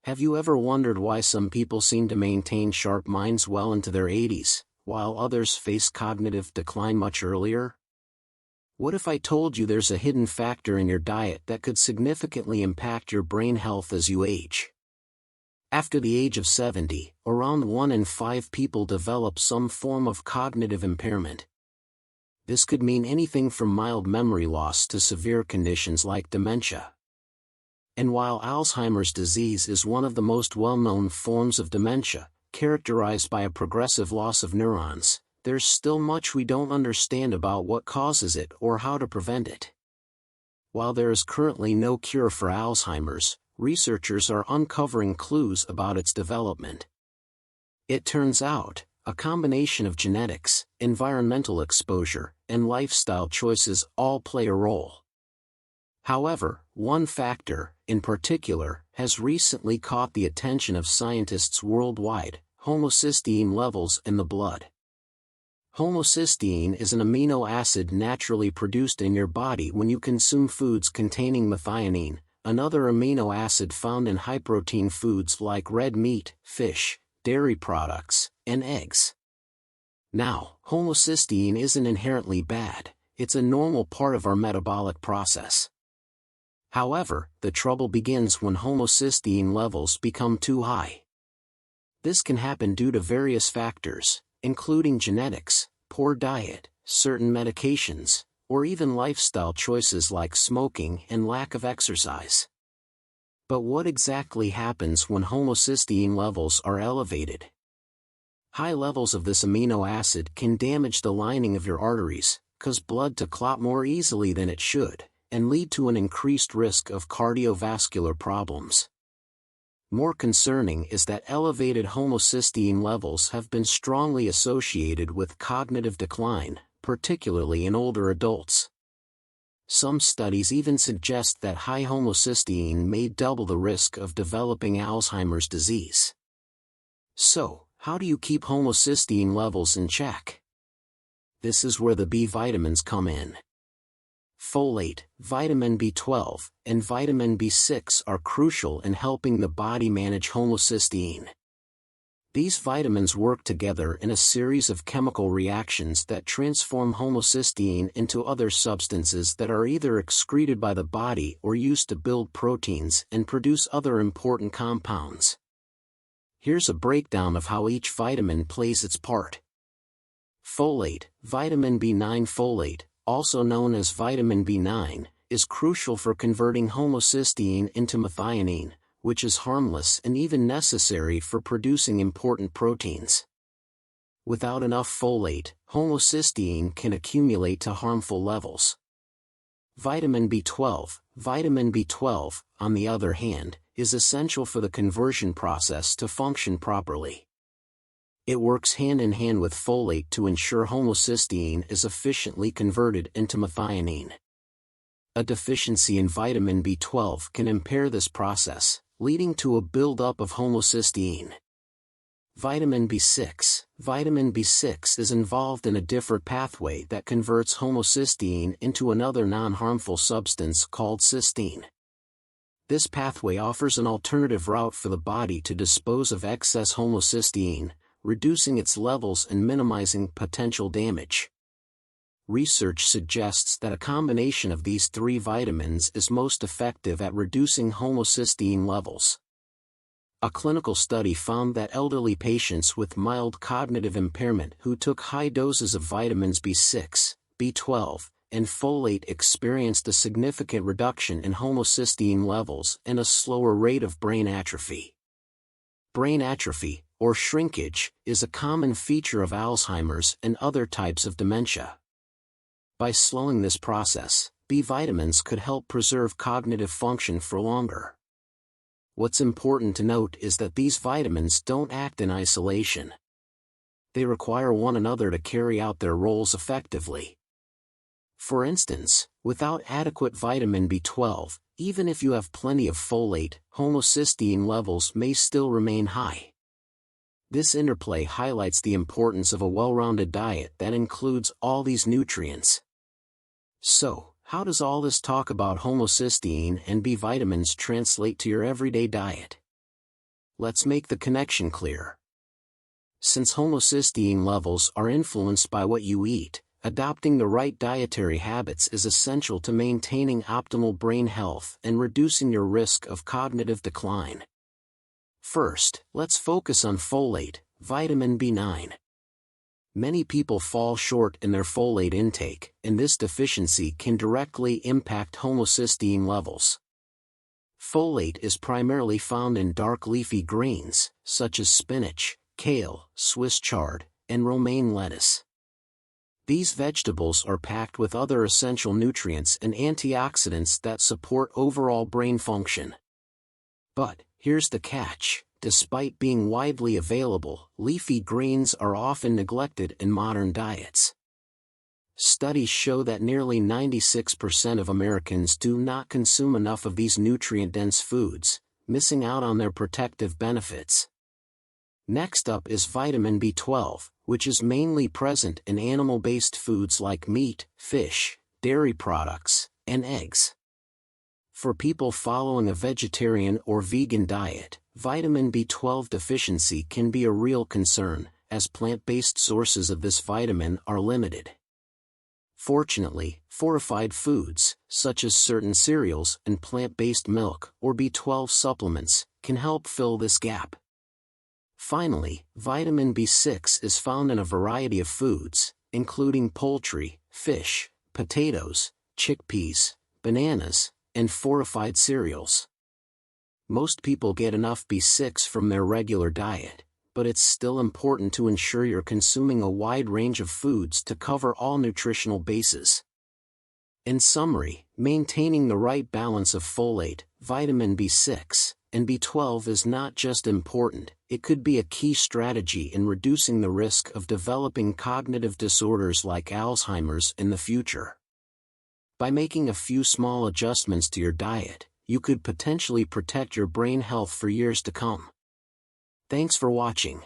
Have you ever wondered why some people seem to maintain sharp minds well into their 80s, while others face cognitive decline much earlier? What if I told you there's a hidden factor in your diet that could significantly impact your brain health as you age? After the age of 70, around 1 in 5 people develop some form of cognitive impairment. This could mean anything from mild memory loss to severe conditions like dementia. And while Alzheimer's disease is one of the most well-known forms of dementia, characterized by a progressive loss of neurons, there's still much we don't understand about what causes it or how to prevent it. While there is currently no cure for Alzheimer's, researchers are uncovering clues about its development. It turns out, a combination of genetics, environmental exposure, and lifestyle choices all play a role. However, one factor, in particular, has recently caught the attention of scientists worldwide: homocysteine levels in the blood. Homocysteine is an amino acid naturally produced in your body when you consume foods containing methionine, another amino acid found in high-protein foods like red meat, fish, dairy products, and eggs. Now, homocysteine isn't inherently bad, it's a normal part of our metabolic process. However, the trouble begins when homocysteine levels become too high. This can happen due to various factors, including genetics, poor diet, certain medications, or even lifestyle choices like smoking and lack of exercise. But what exactly happens when homocysteine levels are elevated? High levels of this amino acid can damage the lining of your arteries, cause blood to clot more easily than it should, and lead to an increased risk of cardiovascular problems. More concerning is that elevated homocysteine levels have been strongly associated with cognitive decline, particularly in older adults. Some studies even suggest that high homocysteine may double the risk of developing Alzheimer's disease. So, how do you keep homocysteine levels in check? This is where the B vitamins come in. Folate, vitamin B12, and vitamin B6 are crucial in helping the body manage homocysteine. These vitamins work together in a series of chemical reactions that transform homocysteine into other substances that are either excreted by the body or used to build proteins and produce other important compounds. Here's a breakdown of how each vitamin plays its part. Folate, vitamin B9. Folate, also known as vitamin B9, is crucial for converting homocysteine into methionine, which is harmless and even necessary for producing important proteins. Without enough folate, homocysteine can accumulate to harmful levels. Vitamin B12. Vitamin B12, on the other hand, is essential for the conversion process to function properly. It works hand in hand with folate to ensure homocysteine is efficiently converted into methionine. A deficiency in vitamin B12 can impair this process, leading to a buildup of homocysteine. Vitamin B6. Vitamin B6 is involved in a different pathway that converts homocysteine into another non-harmful substance called cysteine. This pathway offers an alternative route for the body to dispose of excess homocysteine, reducing its levels and minimizing potential damage. Research suggests that a combination of these three vitamins is most effective at reducing homocysteine levels. A clinical study found that elderly patients with mild cognitive impairment who took high doses of vitamins B6, B12, and folate experienced a significant reduction in homocysteine levels and a slower rate of brain atrophy. Brain atrophy, or shrinkage, is a common feature of Alzheimer's and other types of dementia. By slowing this process, B vitamins could help preserve cognitive function for longer. What's important to note is that these vitamins don't act in isolation. They require one another to carry out their roles effectively. For instance, without adequate vitamin B12, even if you have plenty of folate, homocysteine levels may still remain high. This interplay highlights the importance of a well-rounded diet that includes all these nutrients. So, how does all this talk about homocysteine and B vitamins translate to your everyday diet? let's make the connection clear. Since homocysteine levels are influenced by what you eat, adopting the right dietary habits is essential to maintaining optimal brain health and reducing your risk of cognitive decline. First, let's focus on folate, vitamin B9. Many people fall short in their folate intake, and this deficiency can directly impact homocysteine levels. Folate is primarily found in dark leafy greens, such as spinach, kale, Swiss chard, and romaine lettuce. These vegetables are packed with other essential nutrients and antioxidants that support overall brain function. But, here's the catch: despite being widely available, leafy greens are often neglected in modern diets. Studies show that nearly 96% of Americans do not consume enough of these nutrient-dense foods, missing out on their protective benefits. Next up is vitamin B12, which is mainly present in animal-based foods like meat, fish, dairy products, and eggs. For people following a vegetarian or vegan diet, vitamin B12 deficiency can be a real concern, as plant-based sources of this vitamin are limited. Fortunately, fortified foods, such as certain cereals and plant-based milk or B12 supplements, can help fill this gap. Finally, vitamin B6 is found in a variety of foods, including poultry, fish, potatoes, chickpeas, bananas, and fortified cereals. Most people get enough B6 from their regular diet, but it's still important to ensure you're consuming a wide range of foods to cover all nutritional bases. In summary, maintaining the right balance of folate, vitamin B6, and B12 is not just important, it could be a key strategy in reducing the risk of developing cognitive disorders like Alzheimer's in the future. By making a few small adjustments to your diet, you could potentially protect your brain health for years to come. Thanks for watching.